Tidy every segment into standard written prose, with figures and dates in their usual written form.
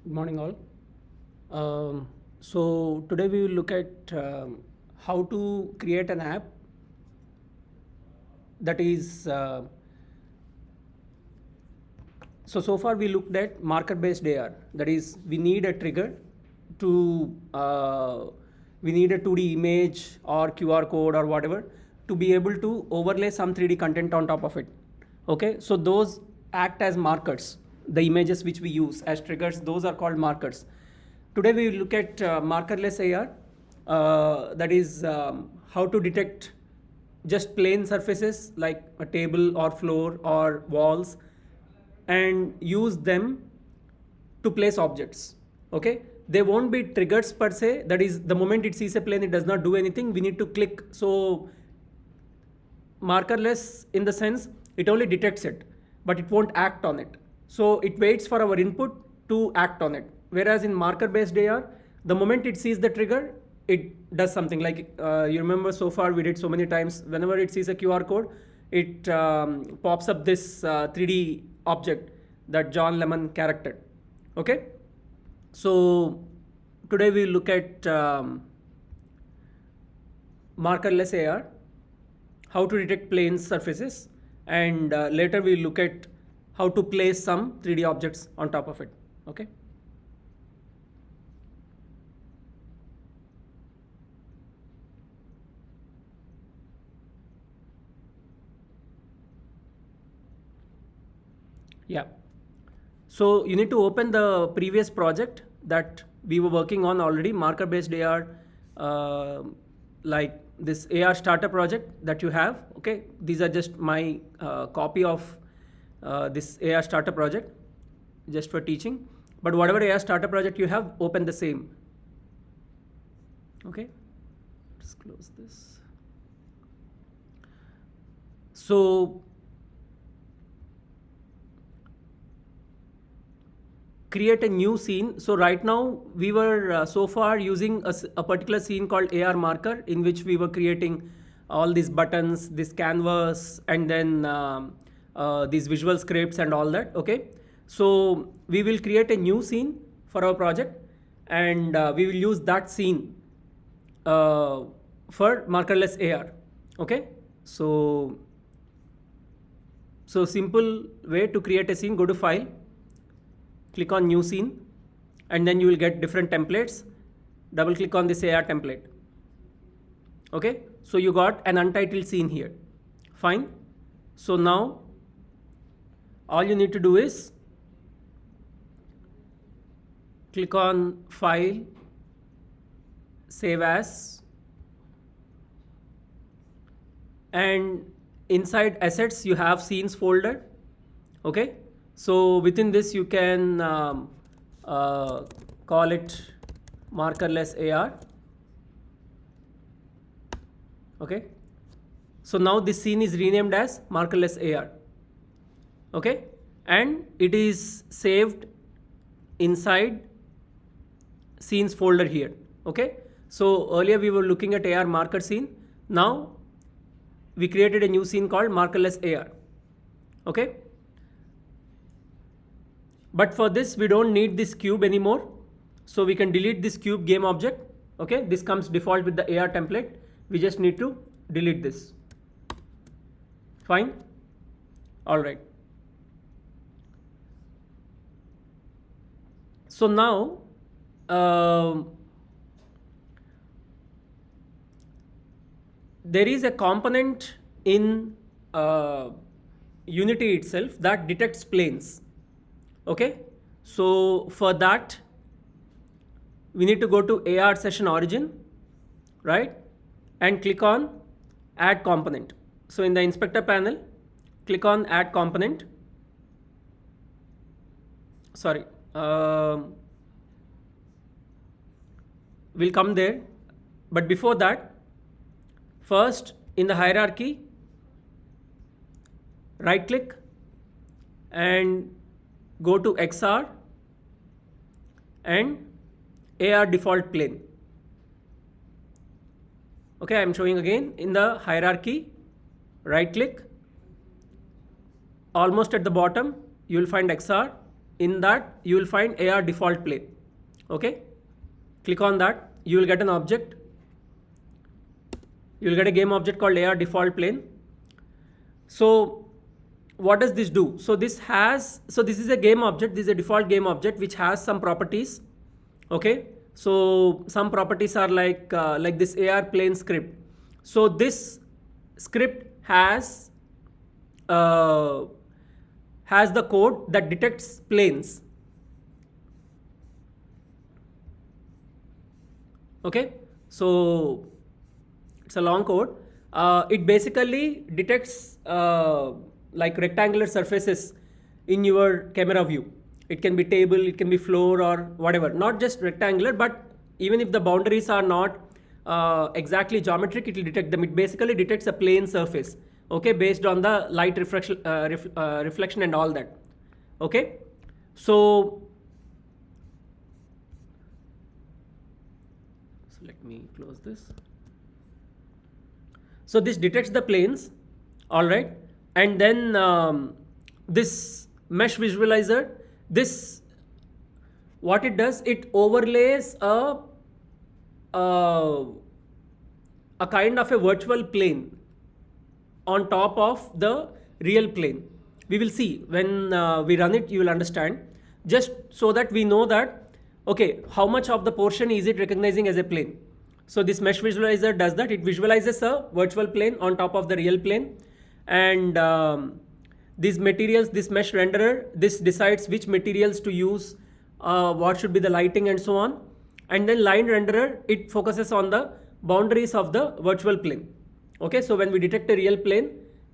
Good morning, all. So today we will look at how to create an app that is. So far we looked at marker-based AR. That is, we need a trigger to we need a 2D image or QR code or whatever to be able to overlay some 3D content on top of it. Okay, so those act as markers. The images which we use as triggers, those are called markers. Today we will look at markerless AR. That is how to detect just plain surfaces like a table or floor or walls and use them to place objects. Okay, they won't be triggers per se. That is, the moment it sees a plane, it does not do anything. We need to click. So markerless in the sense it only detects it, but it won't act on it. So it waits for our input to act on it. Whereas in marker based AR, the moment it sees the trigger, it does something. Like you remember, so far we did so many times, whenever it sees a QR code, it pops up this 3D object, that John Lemon character. Okay, so today we look at markerless AR, how to detect plane surfaces, and later we look at how to place some 3D objects on top of it. Okay. Yeah. So you need to open the previous project that we were working on already, marker-based AR, like this AR starter project that you have. Okay, these are just my copy of this AR starter project, just for teaching. But whatever AR starter project you have, open the same. Okay, let's close this. So create a new scene. So right now we were so far using a particular scene called AR marker, in which we were creating all these buttons, this canvas, and then these visual scripts and all that. Okay, so we will create a new scene for our project, and we will use that scene for markerless AR. Okay, so simple way to create a scene: go to File, click on New Scene, and then you will get different templates. Double click on this AR template. Okay, so you got an untitled scene here. Fine. So now all you need to do is click on File, Save As, and inside Assets you have Scenes folder. Okay, so within this you can call it markerless AR. Okay, so now this scene is renamed as markerless AR. Okay, and it is saved inside scenes folder here. Okay, so earlier we were looking at AR marker scene. Now we created a new scene called markerless AR. Okay, but for this we don't need this cube anymore, so we can delete this cube game object. Okay, this comes default with the AR template. We just need to delete this. Fine. All right. So now there is a component in Unity itself that detects planes. Okay, so for that we need to go to AR session origin, right, and click on add component. So in the inspector panel, click on add component. Sorry, we'll come there, but before that, first in the hierarchy, right click and go to XR and AR default plane. Okay, I'm showing again. In the hierarchy, right click, almost at the bottom you will find XR, in that you will find AR default plane. Okay, click on that, you will get an object. You will get a game object called AR default plane. So what does this do? So this is a game object, this is a default game object which has some properties. Okay, so some properties are like this AR plane script. So this script has the code that detects planes. Okay, so it's a long code. It basically detects like rectangular surfaces in your camera view. It can be table, it can be floor or whatever, not just rectangular, but even if the boundaries are not exactly geometric, it will detect them. It basically detects a plane surface, okay, based on the light reflection and all that. Okay, so let me close this. So this detects the planes, all right, and then this mesh visualizer, this what it does, it overlays a kind of a virtual plane on top of the real plane. We will see when we run it, you will understand, just so that we know that, okay, how much of the portion is it recognizing as a plane. So this mesh visualizer does that. It visualizes a virtual plane on top of the real plane, and these materials, this mesh renderer, this decides which materials to use, what should be the lighting and so on. And then line renderer, it focuses on the boundaries of the virtual plane. Okay, so when we detect a real plane,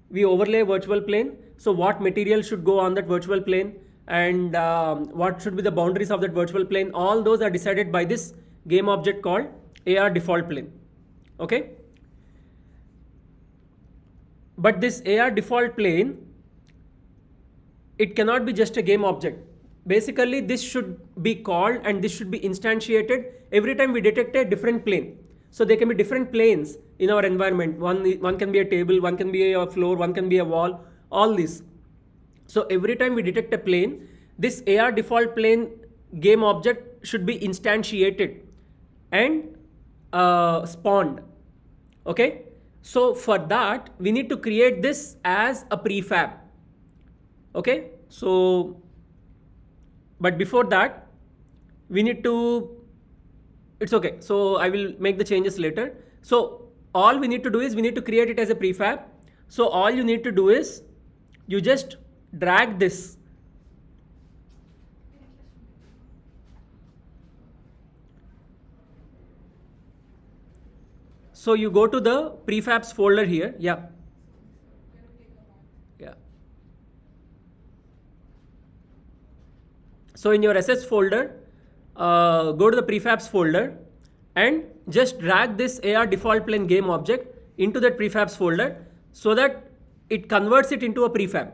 we overlay a virtual plane. So what material should go on that virtual plane, and what should be the boundaries of that virtual plane, all those are decided by this game object called AR default plane. Okay, but this AR default plane, it cannot be just a game object. Basically this should be called and this should be instantiated every time we detect a different plane. So there can be different planes in our environment. One can be a table, one can be a floor, one can be a wall, all this. So every time we detect a plane, this AR default plane game object should be instantiated and spawned. Okay, so for that we need to create this as a prefab. Okay, so but before that we need to, it's okay, so I will make the changes later. So all we need to do is we need to create it as a prefab. So all you need to do is you just drag this. So you go to the prefabs folder here. Yeah. So in your assets folder, go to the prefabs folder and just drag this AR default plane game object into that prefabs folder so that it converts it into a prefab.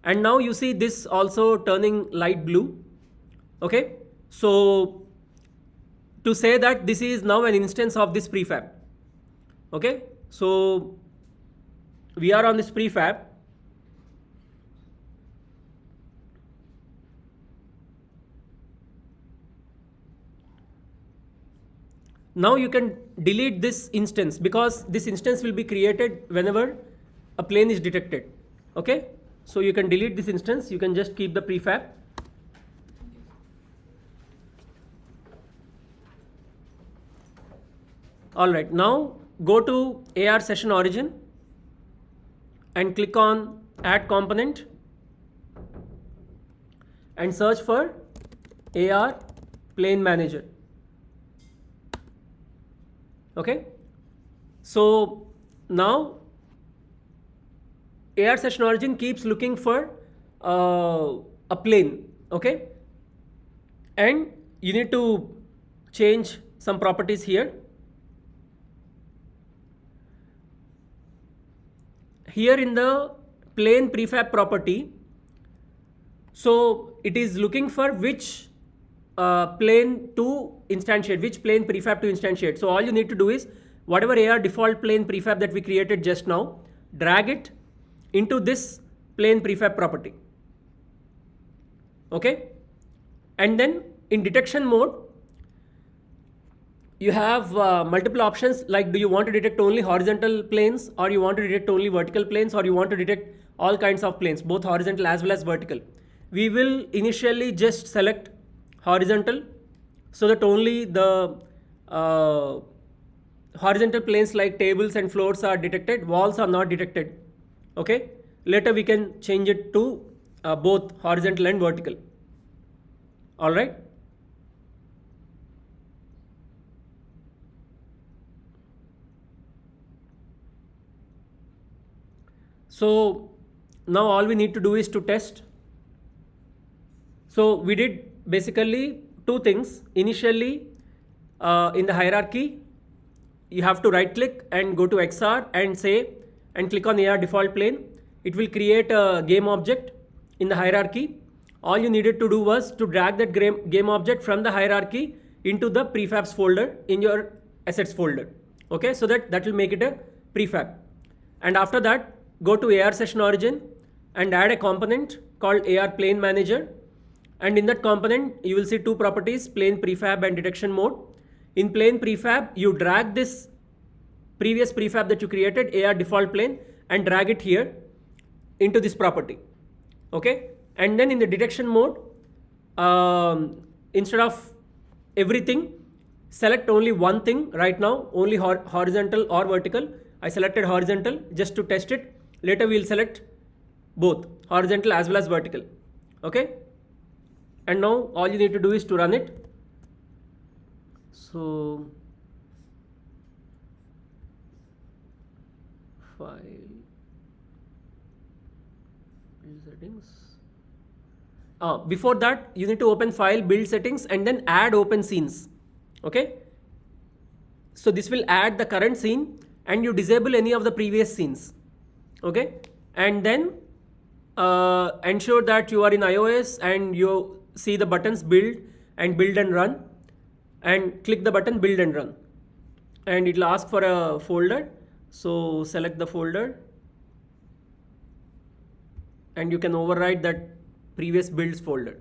And now you see this also turning light blue. Okay, so to say that this is now an instance of this prefab. Okay, so we are on this prefab. Now you can delete this instance because this instance will be created whenever a plane is detected. Okay, so you can delete this instance, you can just keep the prefab. All right, now go to AR session origin and click on add component and search for AR plane manager. Okay, so now AR session origin keeps looking for a plane. Okay, and you need to change some properties here. Here in the plane prefab property, so it is looking for which plane to instantiate, which plane prefab to instantiate. So all you need to do is whatever AR default plane prefab that we created just now, drag it into this plane prefab property. Okay, And then in detection mode, you have multiple options, like do you want to detect only horizontal planes, or you want to detect only vertical planes, or you want to detect all kinds of planes, both horizontal as well as vertical. We will initially just select horizontal, so that only the uh, horizontal planes like tables and floors are detected, walls are not detected. Okay, later we can change it to both horizontal and vertical. All right. So now all we need to do is to test. So we did basically two things. Initially, in the hierarchy, you have to right click and go to XR and say, and click on AR default plane. It will create a game object in the hierarchy. All you needed to do was to drag that game object from the hierarchy into the prefabs folder in your assets folder. Okay, so that will make it a prefab. And after that, go to AR session origin and add a component called AR plane manager. And in that component, you will see two properties, plane prefab and detection mode. In plane prefab, you drag this previous prefab that you created, AR default plane, and drag it here into this property. Okay, and then in the detection mode, instead of everything, select only one thing. Right now only horizontal or vertical. I selected horizontal just to test it. Later we will select both horizontal as well as vertical. Okay, and now all you need to do is to run it. So file, build settings. Before that, you need to open file, build settings, and then add open scenes. Okay, so this will add the current scene, and you disable any of the previous scenes. Okay, and then ensure that you are in iOS and you see the buttons build and run, and click the button build and run, and it will ask for a folder. So select the folder, and you can override that previous builds folder.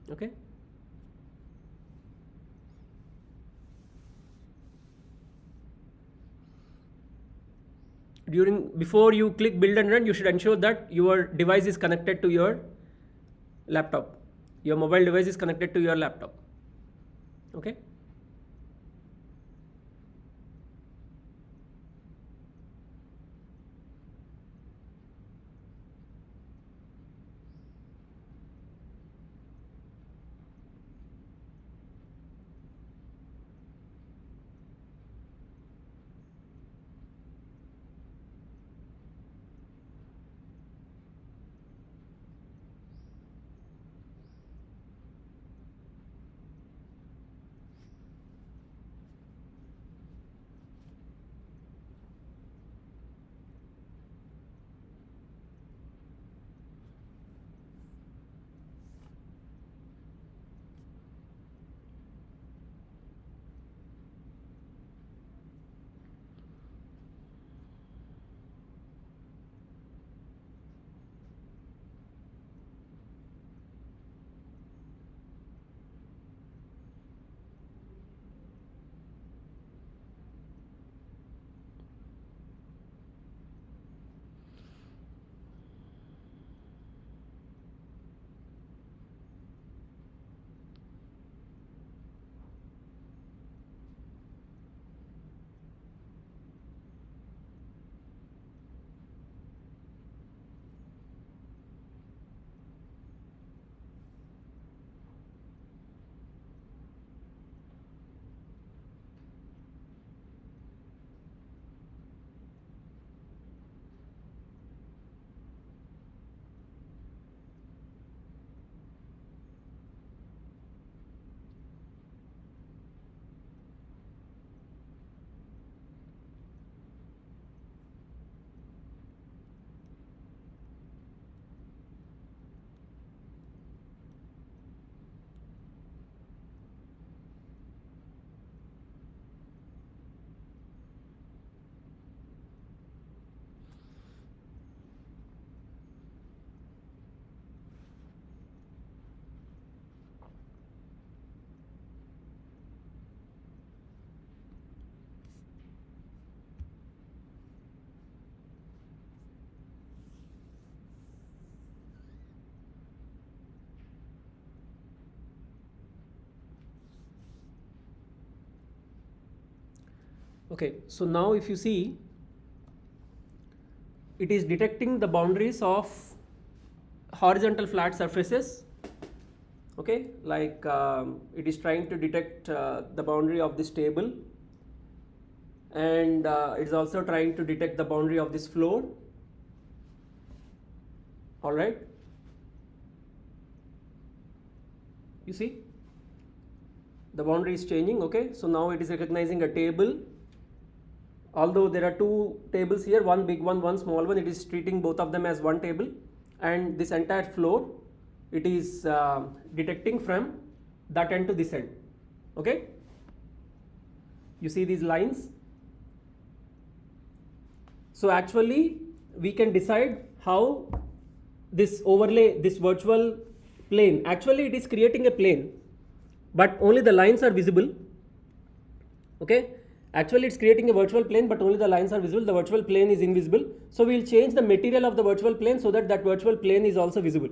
Okay, before you click build and run, you should ensure that your device is connected to your laptop, your mobile device is connected to your laptop. Okay, Okay, so now if you see, it is detecting the boundaries of horizontal flat surfaces. Okay, like it is trying to detect the boundary of this table, and it is also trying to detect the boundary of this floor. All right, you see the boundary is changing. Okay, so now it is recognizing a table. Although there are two tables here, one big one, one small one, it is treating both of them as one table, and this entire floor it is detecting from that end to this end. Okay, you see these lines. So actually we can decide how this overlay, this virtual plane, actually it is creating a plane, but only the lines are visible. Okay, actually it's creating a virtual plane, but only the lines are visible, the virtual plane is invisible. So we will change the material of the virtual plane so that that virtual plane is also visible.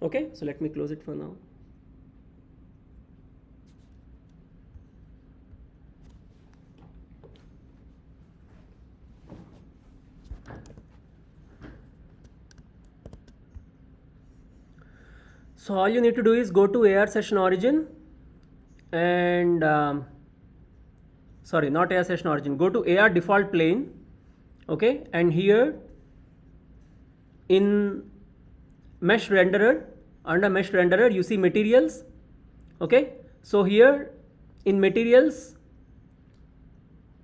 Okay, so let me close it for now. So all you need to do is go to AR session origin and sorry, not AR session origin, go to AR default plane. Okay, and here in mesh renderer, under mesh renderer you see materials. Okay, so here in materials,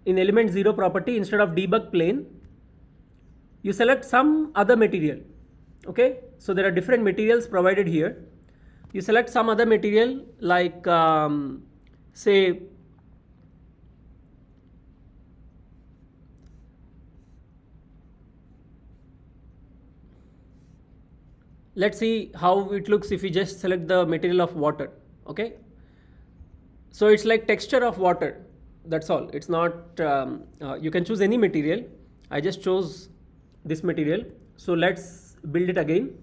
in element 0 property, instead of debug plane, you select some other material. Okay, so there are different materials provided here. You select some other material like say let's see how it looks if we just select the material of water. Okay, so it's like texture of water, that's all. It's not you can choose any material. I just chose this material. So let's build it again.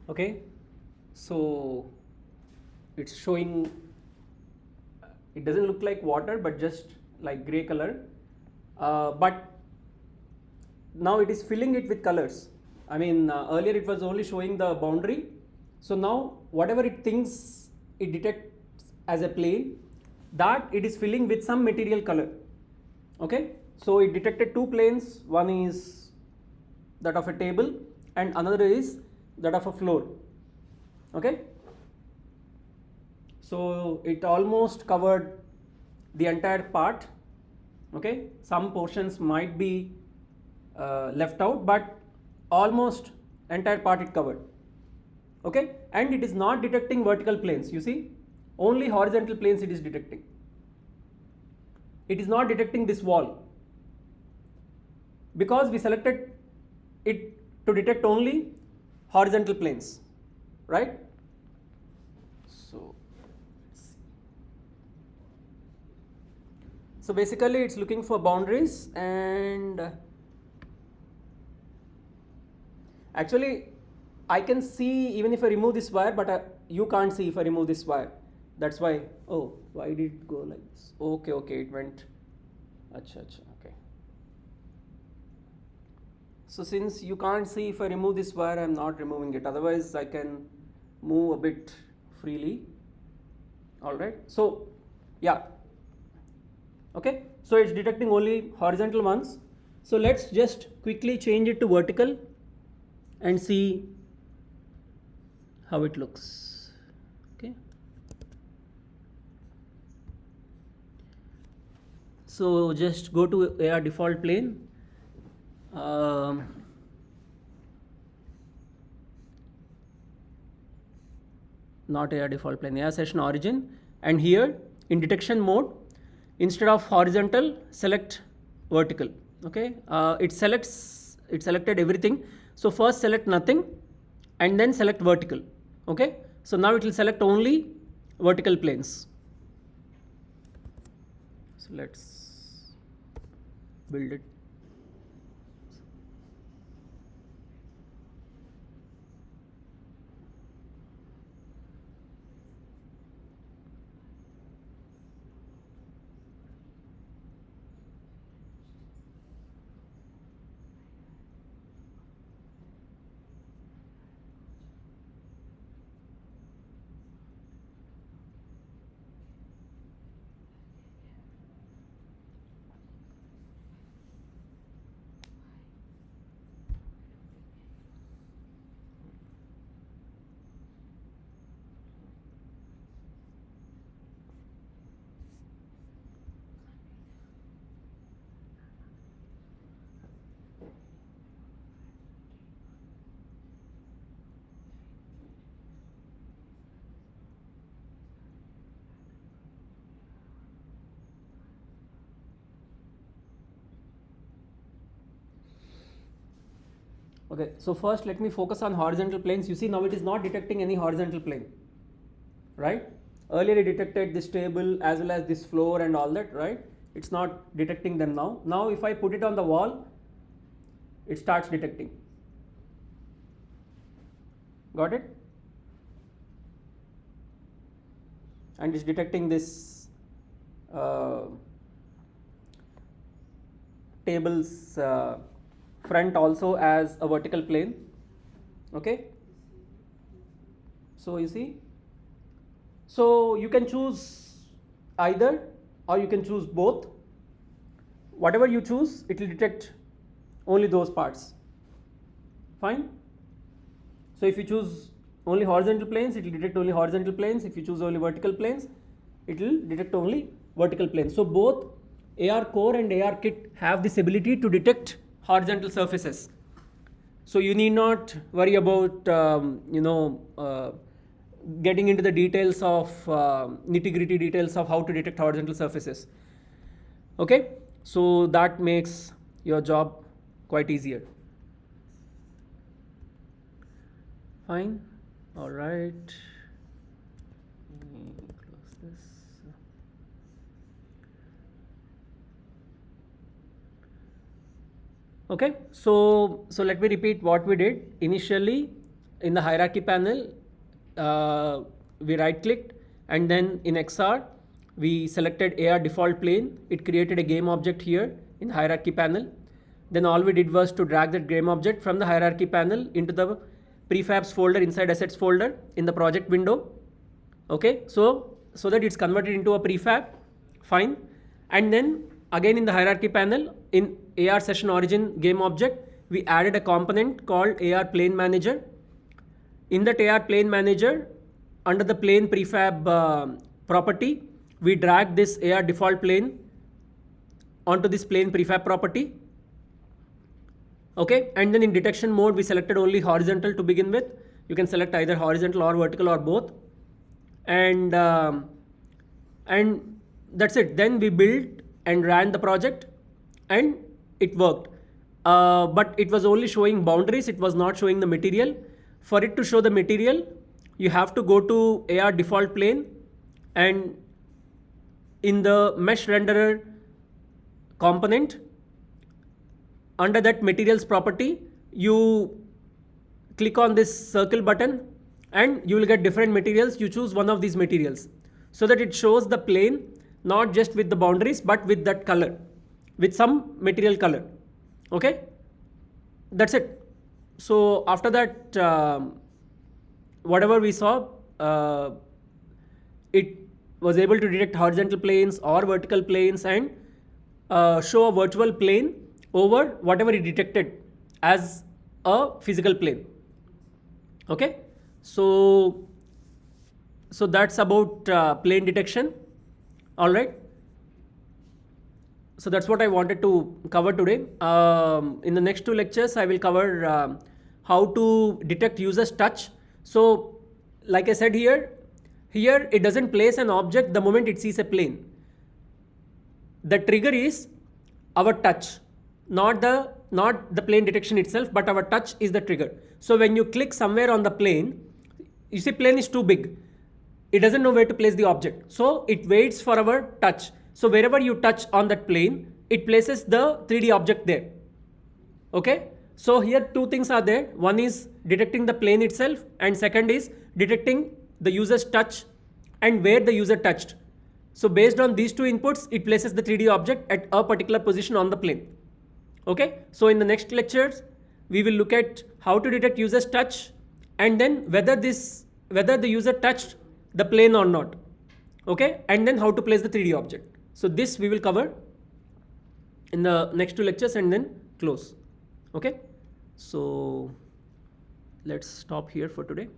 Okay, so it's showing, it doesn't look like water but just like gray color, but now it is filling it with colors. I mean, earlier it was only showing the boundary. So now whatever it thinks it detects as a plane, that it is filling with some material color. Okay, so it detected two planes. One is that of a table and another is that of a floor. Okay, so it almost covered the entire part. Okay, some portions might be left out, but almost entire part it covered. Okay, and it is not detecting vertical planes. You see, only horizontal planes it is detecting. It is not detecting this wall because we selected it to detect only horizontal planes, right? So basically it's looking for boundaries, and actually I can see even if I remove this wire, but you can't see if I remove this wire. That's why. Oh, why did it go like this? Okay, okay, it went. Acha, acha, okay. So since you can't see if I remove this wire, I'm not removing it. Otherwise I can move a bit freely. Alright. So yeah. Okay. So it's detecting only horizontal ones. So let's just quickly change it to vertical and see how it looks. Okay, so just go to AR default plane, um, not AR default plane, AR session origin, and here in detection mode, instead of horizontal, select vertical. Okay, it selected everything. So first select nothing and then select vertical. Okay, so now it will select only vertical planes. So let's build it. Okay, so first let me focus on horizontal planes. You see now it is not detecting any horizontal plane, right? Earlier it detected this table as well as this floor and all that, right? It's not detecting them now. Now if I put it on the wall, it starts detecting. Got it? And it's detecting this table's front also as a vertical plane. Okay, so you see, so you can choose either or you can choose both. Whatever you choose, it will detect only those parts. Fine. So if you choose only horizontal planes, it will detect only horizontal planes. If you choose only vertical planes, it will detect only vertical planes. So both AR Core and AR Kit have this ability to detect horizontal surfaces. So you need not worry about getting into the details of nitty-gritty details of how to detect horizontal surfaces. Okay, so that makes your job quite easier. Fine. All right. Let me close this. Okay, so let me repeat what we did initially. in the hierarchy panel, we right clicked, and then in XR, we selected AR default plane. It created a game object here in the hierarchy panel. Then all we did was to drag that game object from the hierarchy panel into the prefabs folder inside assets folder in the project window. Okay, so that it's converted into a prefab, fine. And then again in the hierarchy panel, in AR session origin game object, we added a component called AR plane manager. In that AR plane manager, under the plane prefab property, we drag this AR default plane onto this plane prefab property. Okay, and then in detection mode, we selected only horizontal to begin with. You can select either horizontal or vertical or both. And that's it. Then we built and ran the project, and it worked. But it was only showing boundaries. It was not showing the material. For it to show the material, you have to go to AR default plane, and in the mesh renderer component, under that materials property, you click on this circle button and you will get different materials. You choose one of these materials so that it shows the plane not just with the boundaries but with that color, with some material color. Okay, that's it. So after that, whatever we saw, it was able to detect horizontal planes or vertical planes and show a virtual plane over whatever it detected as a physical plane. Okay, so that's about plane detection. All right. So that's what I wanted to cover today. In the next two lectures, I will cover how to detect user's touch. So like I said here it doesn't place an object the moment it sees a plane. The trigger is our touch, not the plane detection itself, but our touch is the trigger. So when you click somewhere on the plane, you see plane is too big. It doesn't know where to place the object. So it waits for our touch. So wherever you touch on that plane, it places the 3D object there. Okay. So here two things are there. One is detecting the plane itself, and second is detecting the user's touch and where the user touched. So based on these two inputs, it places the 3D object at a particular position on the plane. Okay. So in the next lectures, we will look at how to detect user's touch, and then whether the user touched the plane or not. Okay. And then how to place the 3D object. So this we will cover in the next two lectures and then close. Okay. So let's stop here for today.